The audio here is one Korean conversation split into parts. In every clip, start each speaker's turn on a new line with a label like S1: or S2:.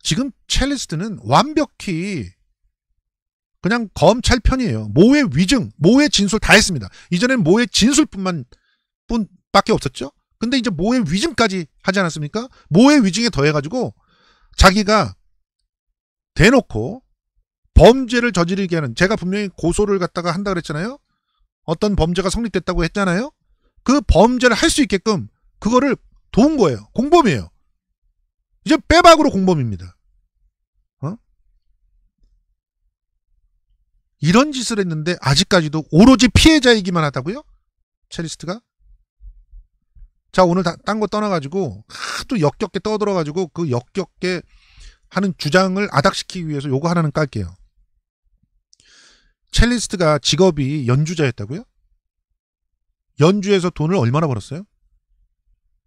S1: 지금 첼리스트는 완벽히 그냥 검찰 편이에요. 모의 위증, 모의 진술 다 했습니다. 이전엔 모의 진술뿐밖에 없었죠. 근데 이제 모의 위증까지 하지 않았습니까? 모의 위증에 더해가지고 자기가 대놓고 범죄를 저지르게 하는, 제가 분명히 고소를 갖다가 한다 그랬잖아요. 어떤 범죄가 성립됐다고 했잖아요. 그 범죄를 할 수 있게끔 그거를 도운 거예요. 공범이에요. 이제 빼박으로 공범입니다. 이런 짓을 했는데 아직까지도 오로지 피해자이기만 하다고요? 첼리스트가? 자, 오늘 딴 거 떠나가지고 하도 역겹게 떠들어가지고 그 역겹게 하는 주장을 아닥시키기 위해서 요거 하나는 깔게요. 첼리스트가 직업이 연주자였다고요? 연주에서 돈을 얼마나 벌었어요?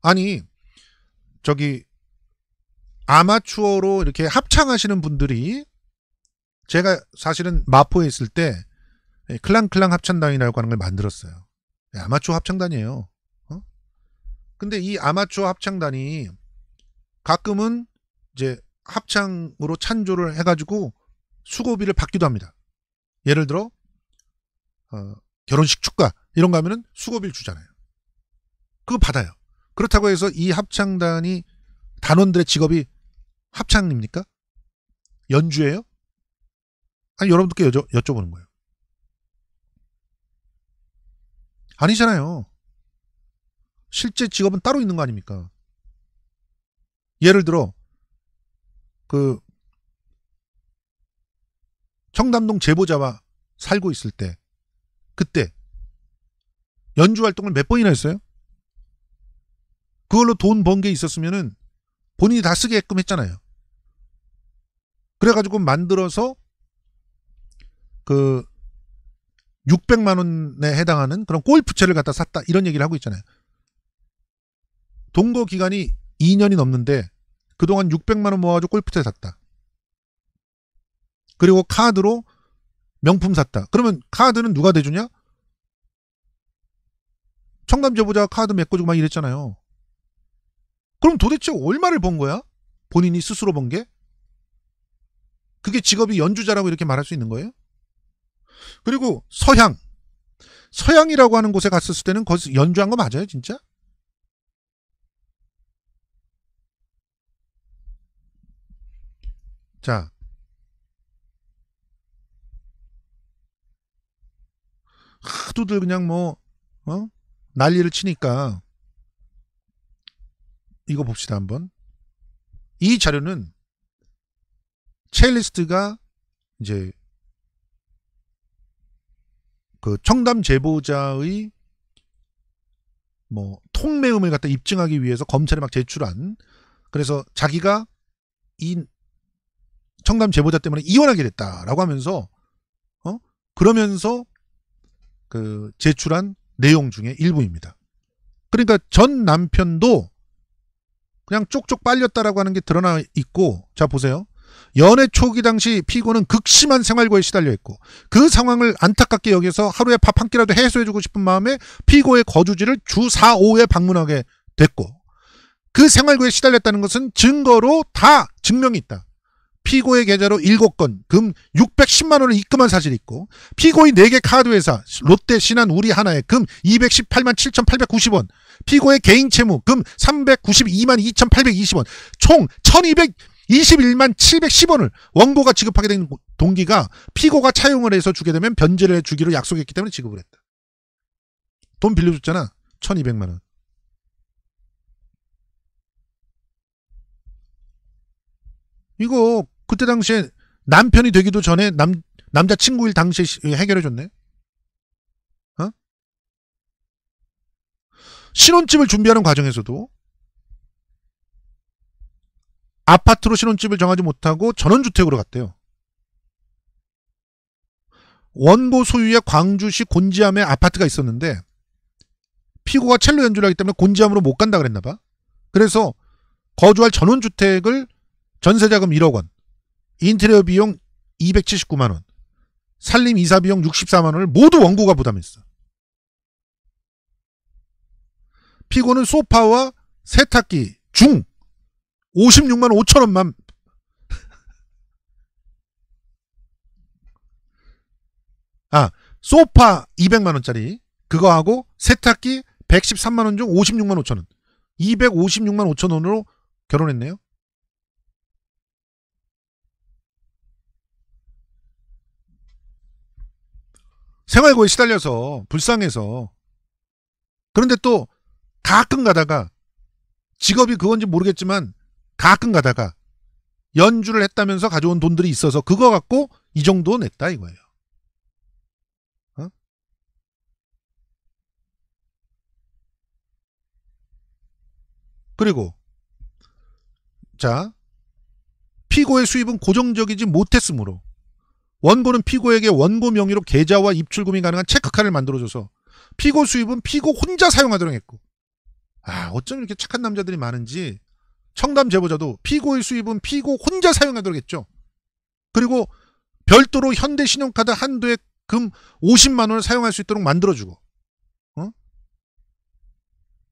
S1: 아니, 저기 아마추어로 이렇게 합창하시는 분들이, 제가 사실은 마포에 있을 때 클랑클랑 합창단이라고 하는 걸 만들었어요. 아마추어 합창단이에요. 근데 이 아마추어 합창단이 가끔은 이제 합창으로 찬조를 해가지고 수고비를 받기도 합니다. 예를 들어 결혼식 축가 이런 거 하면은 수고비를 주잖아요. 그거 받아요. 그렇다고 해서 이 합창단이 단원들의 직업이 합창입니까? 연주예요? 아니, 여러분들께 여쭤보는 거예요. 아니잖아요. 실제 직업은 따로 있는 거 아닙니까? 예를 들어 그 청담동 제보자와 살고 있을 때, 그때 연주 활동을 몇 번이나 했어요? 그걸로 돈 번 게 있었으면은 본인이 다 쓰게끔 했잖아요. 그래가지고 만들어서 그 600만 원에 해당하는 그런 골프채를 갖다 샀다, 이런 얘기를 하고 있잖아요. 동거 기간이 2년이 넘는데 그동안 600만 원 모아가지고 골프채 샀다. 그리고 카드로 명품 샀다. 그러면 카드는 누가 대주냐? 청담제보자가 카드 메꿔주고 막 이랬잖아요. 그럼 도대체 얼마를 번 거야? 본인이 스스로 번 게? 그게 직업이 연주자라고 이렇게 말할 수 있는 거예요? 그리고 서양이라고 하는 곳에 갔었을 때는 거기서 연주한 거 맞아요, 진짜? 자, 하도들 그냥 난리를 치니까 이거 봅시다 한번. 이 자료는 첼리스트가 이제 그 청담 제보자의 통매음을 갖다 입증하기 위해서 검찰에 막 제출한, 그래서 자기가 이 청담 제보자 때문에 이혼하게 됐다라고 하면서 그러면서 그 제출한 내용 중에 일부입니다. 그러니까 전 남편도 그냥 쪽쪽 빨렸다라고 하는 게 드러나 있고, 자 보세요. 연애 초기 당시 피고는 극심한 생활고에 시달려 있고 그 상황을 안타깝게 여겨서 하루에 밥 한 끼라도 해소해주고 싶은 마음에 피고의 거주지를 주 4, 5회 방문하게 됐고, 그 생활고에 시달렸다는 것은 증거로 다 증명이 있다. 피고의 계좌로 7건 금 610만 원을 입금한 사실이 있고, 피고의 4개 카드회사 롯데, 신한, 우리, 하나에 금 218만 7,890원, 피고의 개인 채무 금 392만 2,820원, 총 1,221만 710원을 원고가 지급하게 된 동기가 피고가 차용을 해서 주게 되면 변제를 해주기로 약속했기 때문에 지급을 했다. 돈 빌려줬잖아. 1,200만 원. 이거 그때 당시에 남편이 되기도 전에 남자친구일 당시에 해결해줬네. 신혼집을 준비하는 과정에서도 아파트로 신혼집을 정하지 못하고 전원주택으로 갔대요. 원고 소유의 광주시 곤지암에 아파트가 있었는데 피고가 첼로 연주를 하기 때문에 곤지암으로 못 간다 그랬나 봐. 그래서 거주할 전원주택을 전세자금 1억 원, 인테리어 비용 279만 원, 살림 이사 비용 64만 원을 모두 원고가 부담했어. 피고는 소파와 세탁기 중 56만 5천 원만 소파 200만 원짜리 그거하고 세탁기 113만 원 중 56만 5천 원. 256만 5천 원으로 결혼했네요. 생활고에 시달려서 불쌍해서. 그런데 또 가끔 가다가 직업이 그건지 모르겠지만 가끔 가다가 연주를 했다면서 가져온 돈들이 있어서 그거 갖고 이 정도 냈다 이거예요. 어? 그리고 자, 피고의 수입은 고정적이지 못했으므로 원고는 피고에게 원고 명의로 계좌와 입출금이 가능한 체크카드를 만들어줘서 피고 수입은 피고 혼자 사용하도록 했고, 어쩜 이렇게 착한 남자들이 많은지 청담 제보자도 피고의 수입은 피고 혼자 사용하도록 했죠. 그리고 별도로 현대신용카드 한도에 금 50만 원을 사용할 수 있도록 만들어주고,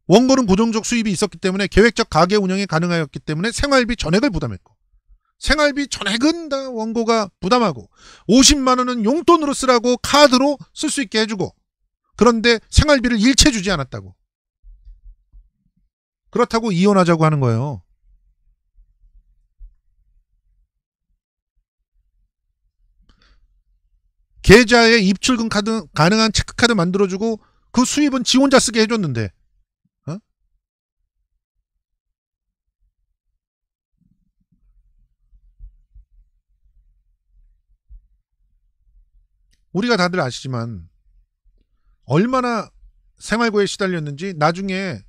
S1: 원고는 고정적 수입이 있었기 때문에 계획적 가게 운영이 가능하였기 때문에 생활비 전액을 부담했고, 생활비 전액은 다 원고가 부담하고 50만 원은 용돈으로 쓰라고 카드로 쓸 수 있게 해주고, 그런데 생활비를 일체 주지 않았다고. 그렇다고 이혼하자고 하는 거예요. 계좌에 입출금 카드 가능한 체크카드 만들어주고 그 수입은 지 혼자 쓰게 해줬는데, 우리가 다들 아시지만 얼마나 생활고에 시달렸는지. 나중에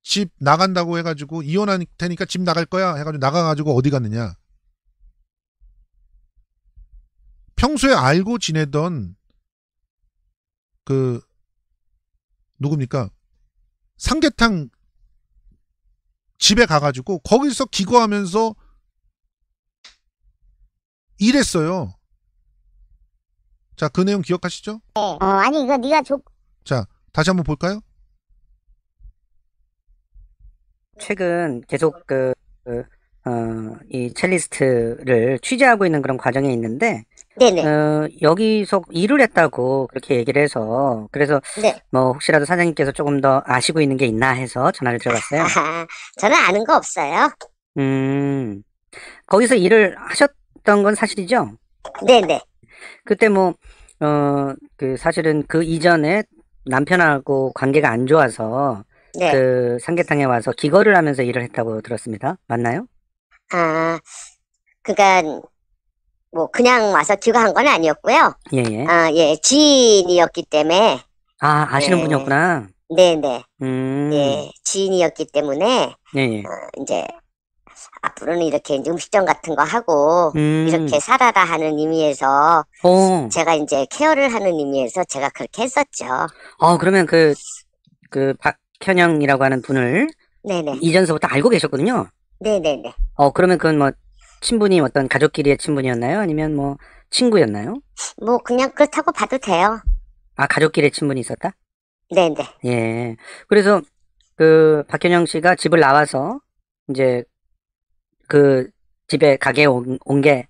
S1: 집 나간다고 해가지고 이혼할 테니까 집 나갈 거야 해가지고 나가가지고 어디 갔느냐. 평소에 알고 지내던 그 누굽니까, 삼계탕 집에 가가지고 거기서 기거하면서 일했어요. 자, 그 내용 기억하시죠?
S2: 아니 이거 네가
S1: 자, 다시 한번 볼까요?
S3: 최근 계속 이 첼리스트를 취재하고 있는 그런 과정에 있는데,
S2: 네네.
S3: 여기서 일을 했다고 그렇게 얘기를 해서, 그래서
S2: 네.
S3: 뭐 혹시라도 사장님께서 조금 더 아시고 있는 게 있나 해서 전화를 드려봤어요.
S2: 저는 아는 거 없어요.
S3: 거기서 일을 하셨던 건 사실이죠?
S2: 네네.
S3: 그때 사실은 그 이전에 남편하고 관계가 안 좋아서
S2: 네.
S3: 그 삼계탕에 와서 기거를 하면서 일을 했다고 들었습니다. 맞나요?
S2: 그러니까 뭐 그냥 와서 기거한 건 아니었고요.
S3: 예.
S2: 예, 지인이었기 때문에.
S3: 아시는
S2: 네.
S3: 분이었구나.
S2: 네네.
S3: 예.
S2: 지인이었기 때문에
S3: 예.
S2: 이제 앞으로는 이렇게 이제 음식점 같은 거 하고 이렇게 살아라 하는 의미에서 제가 이제 케어를 하는 의미에서 제가 그렇게 했었죠.
S3: 그러면 그 박현영이라고 하는 분을
S2: 네네.
S3: 이전서부터 알고 계셨거든요.
S2: 네네네.
S3: 그러면 그건 뭐 친분이 어떤 가족끼리의 친분이었나요? 아니면 뭐 친구였나요?
S2: 뭐 그냥 그렇다고 봐도 돼요.
S3: 가족끼리의 친분이 있었다?
S2: 네네.
S3: 예. 그래서 그 박현영 씨가 집을 나와서 이제 그 집에 가게에 온 게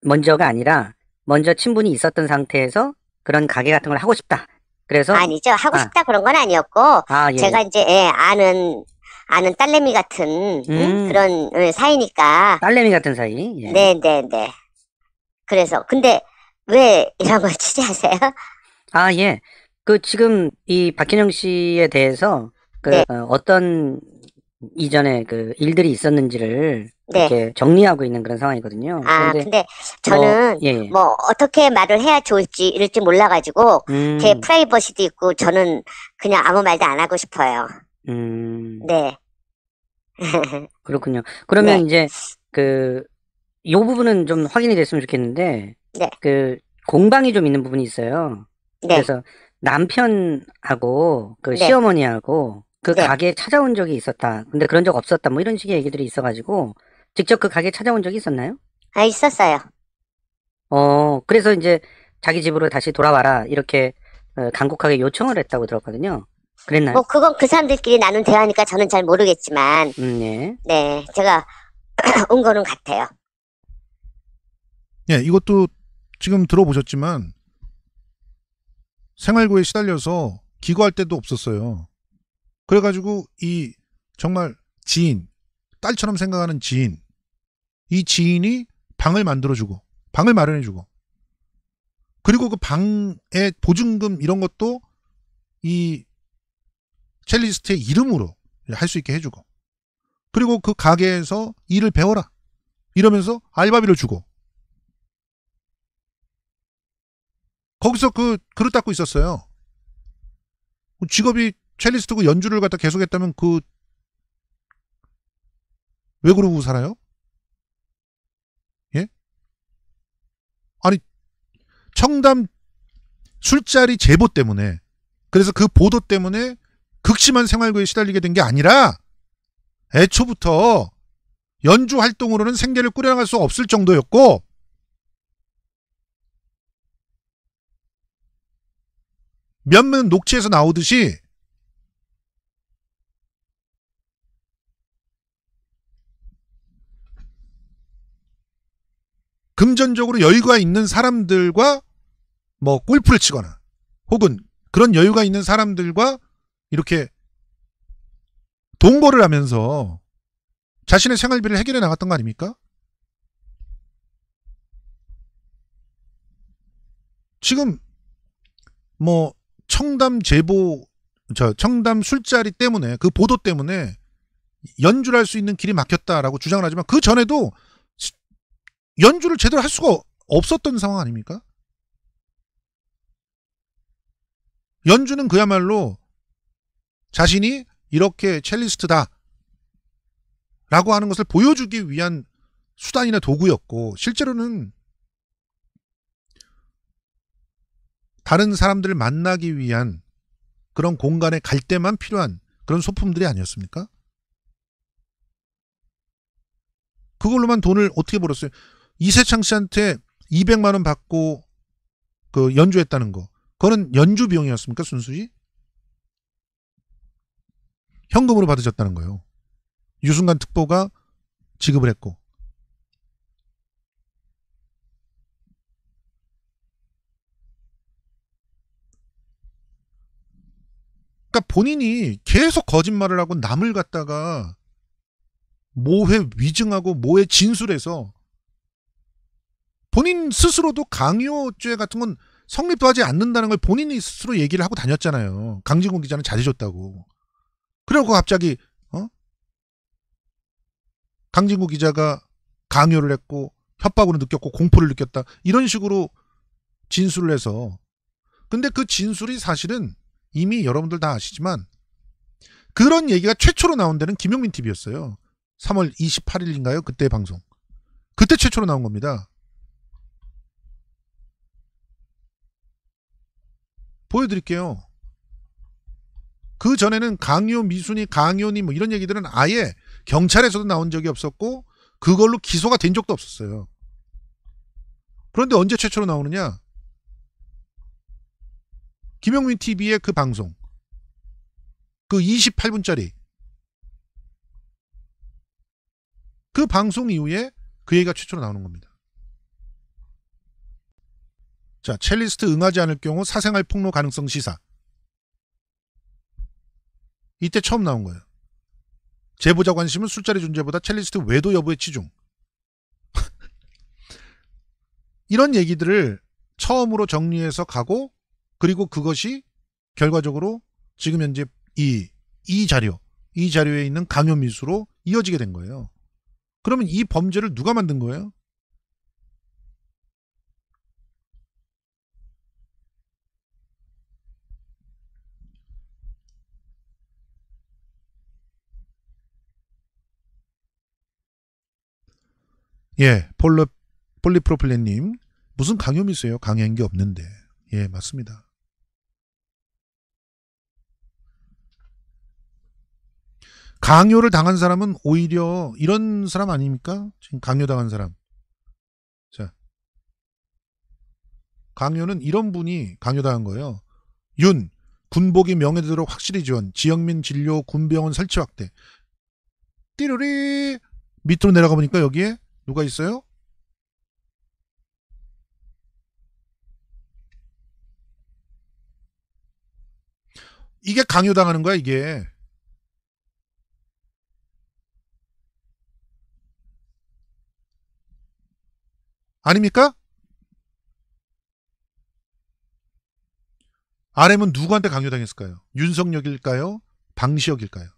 S3: 먼저가 아니라 먼저 친분이 있었던 상태에서 그런 가게 같은 걸 하고 싶다. 그래서
S2: 아니죠. 하고 싶다 그런 건 아니었고
S3: 예.
S2: 제가 이제 아는 딸내미 같은 그런 사이니까.
S3: 딸내미 같은 사이. 예.
S2: 네네네. 그래서 근데 왜 이런 걸 취재하세요?
S3: 예. 지금 이 박현영 씨에 대해서
S2: 네.
S3: 어떤 이전에 그 일들이 있었는지를
S2: 네.
S3: 이렇게 정리하고 있는 그런 상황이거든요.
S2: 근데 저는 뭐 어떻게 말을 해야 좋을지 이럴지 몰라가지고 제 프라이버시도 있고 저는 그냥 아무 말도 안 하고 싶어요. 네.
S3: 그렇군요. 그러면
S2: 네.
S3: 이제 요 부분은 좀 확인이 됐으면 좋겠는데,
S2: 네.
S3: 공방이 좀 있는 부분이 있어요.
S2: 네.
S3: 그래서 남편하고
S2: 네.
S3: 시어머니하고 그
S2: 네.
S3: 가게에 찾아온 적이 있었다. 근데 그런 적 없었다. 뭐 이런 식의 얘기들이 있어가지고 직접 그 가게에 찾아온 적이 있었나요?
S2: 있었어요.
S3: 그래서 이제 자기 집으로 다시 돌아와라 이렇게 간곡하게 요청을 했다고 들었거든요. 그랬나요?
S2: 뭐 그건 그 사람들끼리 나눈 대화니까 저는 잘 모르겠지만
S3: 예.
S2: 네, 제가 온 거는 같아요.
S1: 예, 이것도 지금 들어보셨지만 생활고에 시달려서 기거할 데도 없었어요. 그래가지고 이 정말 지인, 딸처럼 생각하는 지인, 이 지인이 방을 만들어주고 방을 마련해주고 그리고 그 방의 보증금 이런 것도 이 첼리스트의 이름으로 할 수 있게 해주고 그리고 그 가게에서 일을 배워라 이러면서 알바비를 주고 거기서 그 그릇 닦고 있었어요. 직업이 첼리스트고 연주를 갖다 계속했다면 그 왜 그러고 살아요? 예? 아니 청담 술자리 제보 때문에 그래서 그 보도 때문에 극심한 생활고에 시달리게 된 게 아니라 애초부터 연주 활동으로는 생계를 꾸려나갈 수 없을 정도였고 몇몇 녹취에서 나오듯이 금전적으로 여유가 있는 사람들과 뭐 골프를 치거나 혹은 그런 여유가 있는 사람들과 이렇게 동거를 하면서 자신의 생활비를 해결해 나갔던 거 아닙니까? 지금 뭐 청담 제보 청담 술자리 때문에 그 보도 때문에 연주를 할 수 있는 길이 막혔다라고 주장을 하지만 그 전에도 연주를 제대로 할 수가 없었던 상황 아닙니까? 연주는 그야말로 자신이 이렇게 첼리스트다 라고 하는 것을 보여주기 위한 수단이나 도구였고 실제로는 다른 사람들을 만나기 위한 그런 공간에 갈 때만 필요한 그런 소품들이 아니었습니까? 그걸로만 돈을 어떻게 벌었어요? 이세창 씨한테 200만 원 받고 그 연주했다는 거. 그거는 연주 비용이었습니까? 순수히? 현금으로 받으셨다는 거예요. 유승관 특보가 지급을 했고. 그러니까 본인이 계속 거짓말을 하고 남을 갖다가 모해 위증하고 모해 진술해서 본인 스스로도 강요죄 같은 건 성립도 하지 않는다는 걸 본인이 스스로 얘기를 하고 다녔잖아요. 강진구 기자는 잘해줬다고. 그리고 갑자기 강진구 기자가 강요를 했고 협박으로 느꼈고 공포를 느꼈다. 이런 식으로 진술을 해서 근데 그 진술이 사실은 이미 여러분들 다 아시지만 그런 얘기가 최초로 나온 데는 김용민 TV였어요. 3월 28일인가요? 그때 방송. 그때 최초로 나온 겁니다. 보여드릴게요. 그 전에는 강요, 미순이, 강요니 뭐 이런 얘기들은 아예 경찰에서도 나온 적이 없었고 그걸로 기소가 된 적도 없었어요. 그런데 언제 최초로 나오느냐? 김용민 TV의 그 방송. 그 28분짜리. 그 방송 이후에 그 얘기가 최초로 나오는 겁니다. 자, 첼리스트 응하지 않을 경우 사생활 폭로 가능성 시사. 이때 처음 나온 거예요. 제보자 관심은 술자리 존재보다 첼리스트 외도 여부에 치중. 이런 얘기들을 처음으로 정리해서 가고 그리고 그것이 결과적으로 지금 현재 이 자료에 있는 강요 미수로 이어지게 된 거예요. 그러면 이 범죄를 누가 만든 거예요? 예, 폴리프로필렌님 무슨 강요미수예요? 강요한 게 없는데. 예, 맞습니다. 강요를 당한 사람은 오히려 이런 사람 아닙니까? 지금 강요당한 사람. 자, 강요는 이런 분이 강요당한 거예요. 윤, 군복이 명예대로 확실히 지원, 지역민 진료 군병원 설치 확대. 띠르리 밑으로 내려가 보니까 여기에 누가 있어요? 이게 강요당하는 거야, 이게. 아닙니까? RM은 누구한테 강요당했을까요? 윤석열일까요? 방시혁일까요?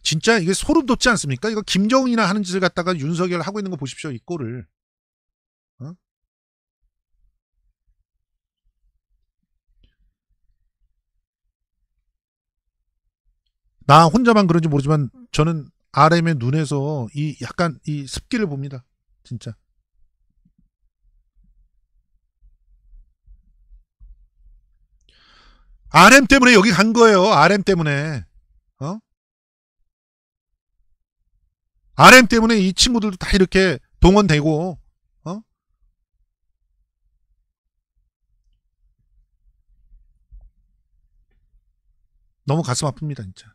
S1: 진짜 이게 소름 돋지 않습니까? 이거 김정은이나 하는 짓을 갖다가 윤석열 하고 있는 거 보십시오, 이 꼴을. 어? 나 혼자만 그런지 모르지만 저는 RM의 눈에서 이 약간 이 습기를 봅니다. 진짜. RM 때문에 여기 간 거예요. RM 때문에. 어? RM 때문에 이 친구들도 다 이렇게 동원되고, 어? 너무 가슴 아픕니다, 진짜.